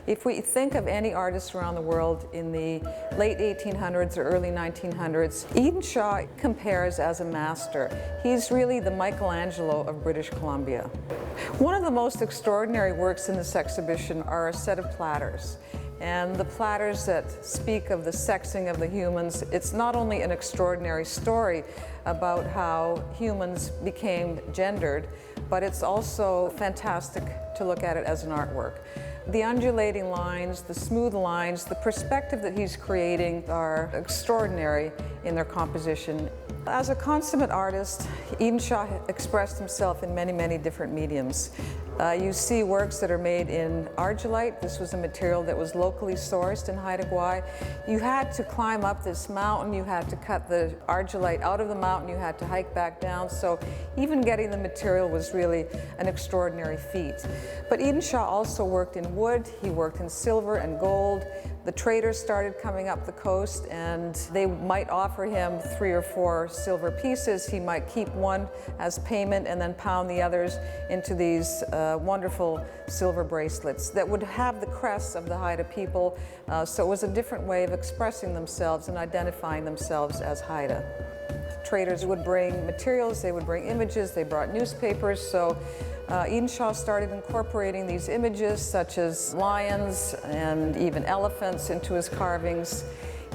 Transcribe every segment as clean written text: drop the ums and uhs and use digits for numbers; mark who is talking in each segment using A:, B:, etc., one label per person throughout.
A: If we think of any artist around the world in the late 1800s or early 1900s, Edenshaw compares as a master. He's really the Michelangelo of British Columbia. One of the most extraordinary works in this exhibition are a set of platters. And the platters that speak of the sexing of the humans, it's not only an extraordinary story about how humans became gendered, but it's also fantastic to look at it as an artwork. The undulating lines, the smooth lines, the perspective that he's creating are extraordinary in their composition. As a consummate artist, Edenshaw expressed himself in many, many different mediums. You see works that are made in argillite. This was a material that was locally sourced in Haida. You had to climb up this mountain, you had to cut the argillite out of the mountain, you had to hike back down, so even getting the material was really an extraordinary feat. But Edenshaw also worked in wood, he worked in silver and gold. The traders started coming up the coast and they might offer him 3 or 4 silver pieces. He might keep one as payment and then pound the others into these wonderful silver bracelets that would have the crests of the Haida people. So it was a different way of expressing themselves and identifying themselves as Haida. Traders would bring materials, they would bring images, they brought newspapers. So Edenshaw started incorporating these images such as lions and even elephants into his carvings.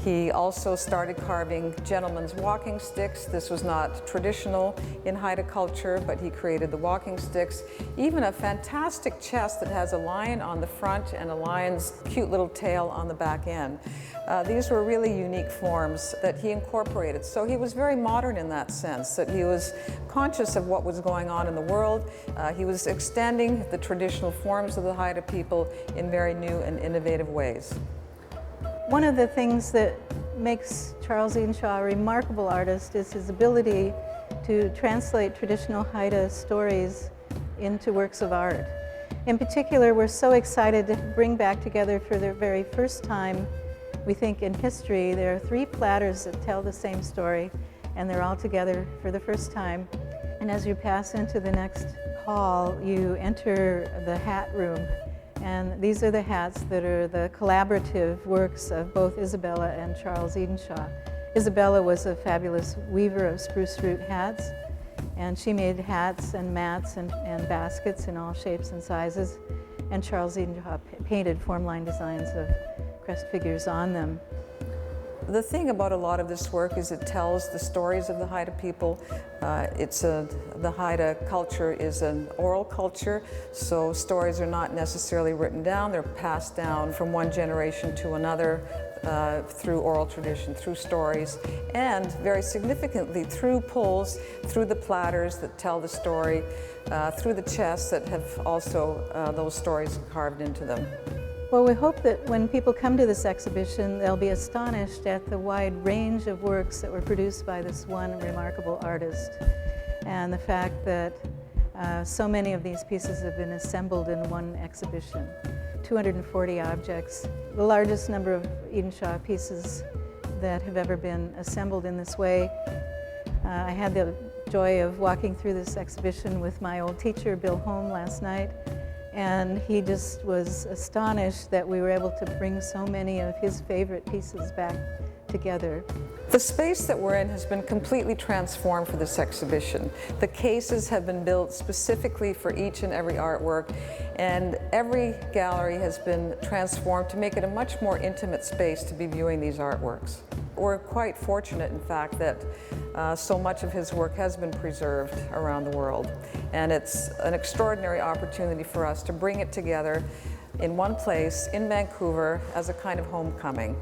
A: He also started carving gentlemen's walking sticks. This was not traditional in Haida culture, but he created the walking sticks. Even a fantastic chest that has a lion on the front and a lion's cute little tail on the back end. These were really unique forms that he incorporated. So he was very modern in that sense, that he was conscious of what was going on in the world. He was extending the traditional forms of the Haida people in very new and innovative ways.
B: One of the things that makes Charles Edenshaw a remarkable artist is his ability to translate traditional Haida stories into works of art. In particular, we're so excited to bring back together for the very first time, we think in history, there are 3 platters that tell the same story, and they're all together for the first time. And as you pass into the next hall, you enter the hat room. And these are the hats that are the collaborative works of both Isabella and Charles Edenshaw. Isabella was a fabulous weaver of spruce root hats, and she made hats and mats and baskets in all shapes and sizes. And Charles Edenshaw painted formline designs of crest figures on them.
A: The thing about a lot of this work is it tells the stories of the Haida people. The Haida culture is an oral culture, so stories are not necessarily written down. They're passed down from one generation to another through oral tradition, through stories, and very significantly through pulls, through the platters that tell the story, through the chests that have also those stories carved into them.
B: Well, we hope that when people come to this exhibition, they'll be astonished at the wide range of works that were produced by this one remarkable artist, and the fact that so many of these pieces have been assembled in one exhibition. 240 objects, the largest number of Edenshaw pieces that have ever been assembled in this way. I had the joy of walking through this exhibition with my old teacher, Bill Holm, last night. And he just was astonished that we were able to bring so many of his favorite pieces back together.
A: The space that we're in has been completely transformed for this exhibition. The cases have been built specifically for each and every artwork, and every gallery has been transformed to make it a much more intimate space to be viewing these artworks. We're quite fortunate, in fact, that so much of his work has been preserved around the world. And it's an extraordinary opportunity for us to bring it together in one place in Vancouver as a kind of homecoming.